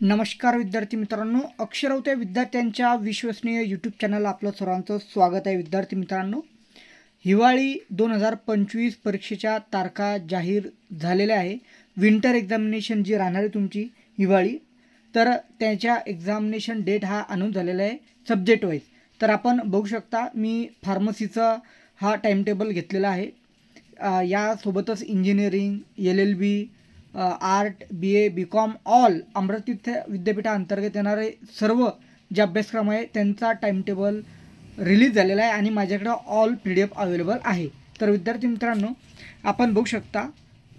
नमस्कार विद्यार्थी मित्रांनो, अक्षरवत्या विद्यार्थ्यांच्या विश्वसनीय यूट्यूब चॅनलला आपलं सर्वांचं स्वागत आहे। विद्यार्थी मित्रांनो, हिवाळी 2025 परीक्षेच्या तारखा जाहीर झालेल्या आहे। विंटर एक्झामिनेशन जी राहणार आहे तुमची हिवाळी, तर त्याच्या एक्झामिनेशन डेट हा अनाउन्स झालेला आहे सब्जेक्ट वाईज। तर आपण बघू शकता मी फार्मसीचा हा टाइम टेबल घेतलेला आहे। यासोबतच engineering, LLB, art, BA, BCom all Amravati विद्यापीठाअंतर्गत येणारे सर्व जे अभ्यासक्रम आहे त्यांचा टाइम टेबल रिलीज झालेला आहे आणि माझ्याकडे ऑल PDF अवेलेबल आहे। तर विद्यार्थी मित्रांनो, आपण बघू शकता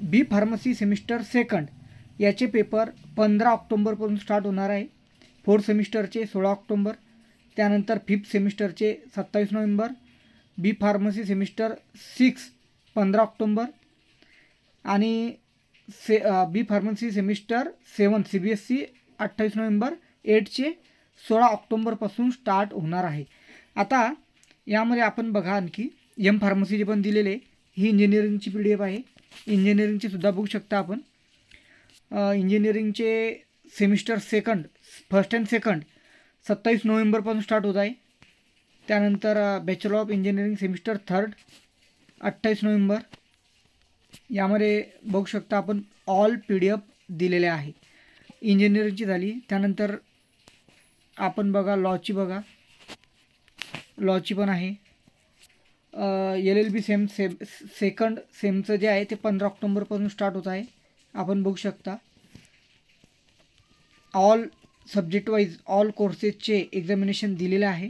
बी फार्मसी सेमिस्टर सेकंड याचे पेपर 15 ऑक्टोबरपासून स्टार्ट होणार आहे। फोर्थ सेमिस्टरचे 16 ऑक्टोबर, त्यानंतर फिफ्थ सेमिस्टरचे 27 नोव्हेंबर, बी फार्मसी सेमिस्टर 6 15 ऑक्टोबर आणि बी फार्मसी सेमिस्टर 7 CBSE 28 नोव्हेंबर, 8चे 16 ऑक्टोबरपासून स्टार्ट होणार आहे। आता यामध्ये आपण बघा आणखी एम फार्मसीचे पण दिलेले, ही इंजिनिअरिंगची PDF आहे। इंजिनिअरिंगची सुद्धा बघू शकता आपण। इंजिनिअरिंगचे semester second first and second 27 नोव्हेंबरपासून स्टार्ट होत आहे। त्यानंतर bachelor of engineering semester third 28 November, यामध्ये बघू शकता आपण ऑल PDF दिलेले आहे। इंजिनिअरिंगची झाली, त्यानंतर आपण बघा लॉची बघा, लॉची पण आहे। LLB सेकंड सेमचं जे आहे ते 15 ऑक्टोबरपासून स्टार्ट होत आहे। आपण बघू शकता ऑल सब्जेक्ट वाईज ऑल कोर्सेसचे एक्झामिनेशन दिलेले आहे।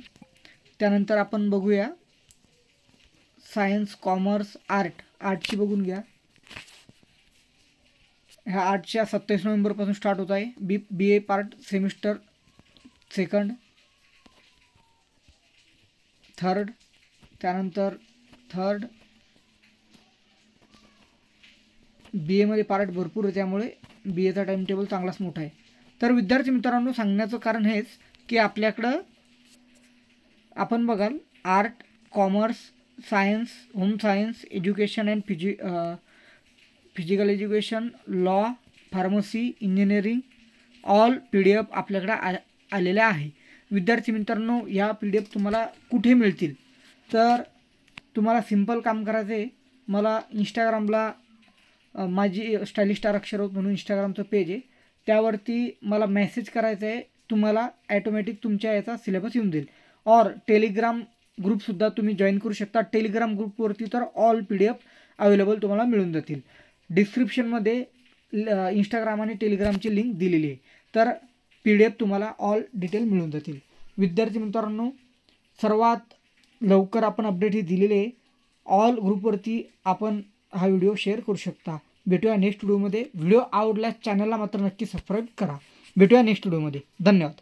त्यानंतर आपण बघूया सायन्स, कॉमर्स, आर्टची बघून घ्या। ह्या आर्टच्या 27 नोव्हेंबरपासून स्टार्ट होत आहे। BA part semester second third, त्यानंतर थर्ड BAमध्ये पार्ट भरपूर आहे, त्यामुळे BAचा टाइम टेबल चांगलाच मोठा आहे। तर विद्यार्थी मित्रांनो, सांगण्याचं कारण हेच की आपल्याकडं आपण बघाल art, commerce, science, home science, education and physical education, law, pharmacy, engineering all PDF आपल्याकडे आलेल्या आहे। विद्यार्थी मित्रांनो, या PDF तुम्हाला कुठे मिळतील? तर तुम्हाला सिंपल काम करायचं आहे, मला इंस्टाग्रामला माझी स्टायलिश स्टार अक्षरवत म्हणून इंस्टाग्रामचं पेज आहे, त्यावरती मला मेसेज करायचं आहे, तुम्हाला ॲटोमॅटिक तुमच्या याचा सिलेबस येऊन जाईल। और टेलिग्राम ग्रुपसुद्धा तुम्ही जॉईन करू शकता। टेलिग्राम ग्रुपवरती तर ऑल PDF अवेलेबल तुम्हाला मिळून जातील। डिस्क्रिप्शनमध्ये इंस्टाग्राम आणि टेलिग्रामची लिंक दिलेली आहे, तर PDF तुम्हाला ऑल डिटेल मिळून जातील। विद्यार्थी मित्रांनो, सर्वात लवकर आपण अपडेट ही दिलेली आहे। ऑल ग्रुपवरती आपण हा व्हिडिओ शेअर करू शकता। भेटूया नेक्स्ट व्हिडिओमध्ये। व्हिडिओ आवडल्यास चॅनलला मात्र नक्की सबस्क्राईब करा। भेटूया नेक्स्ट व्हिडिओमध्ये। धन्यवाद।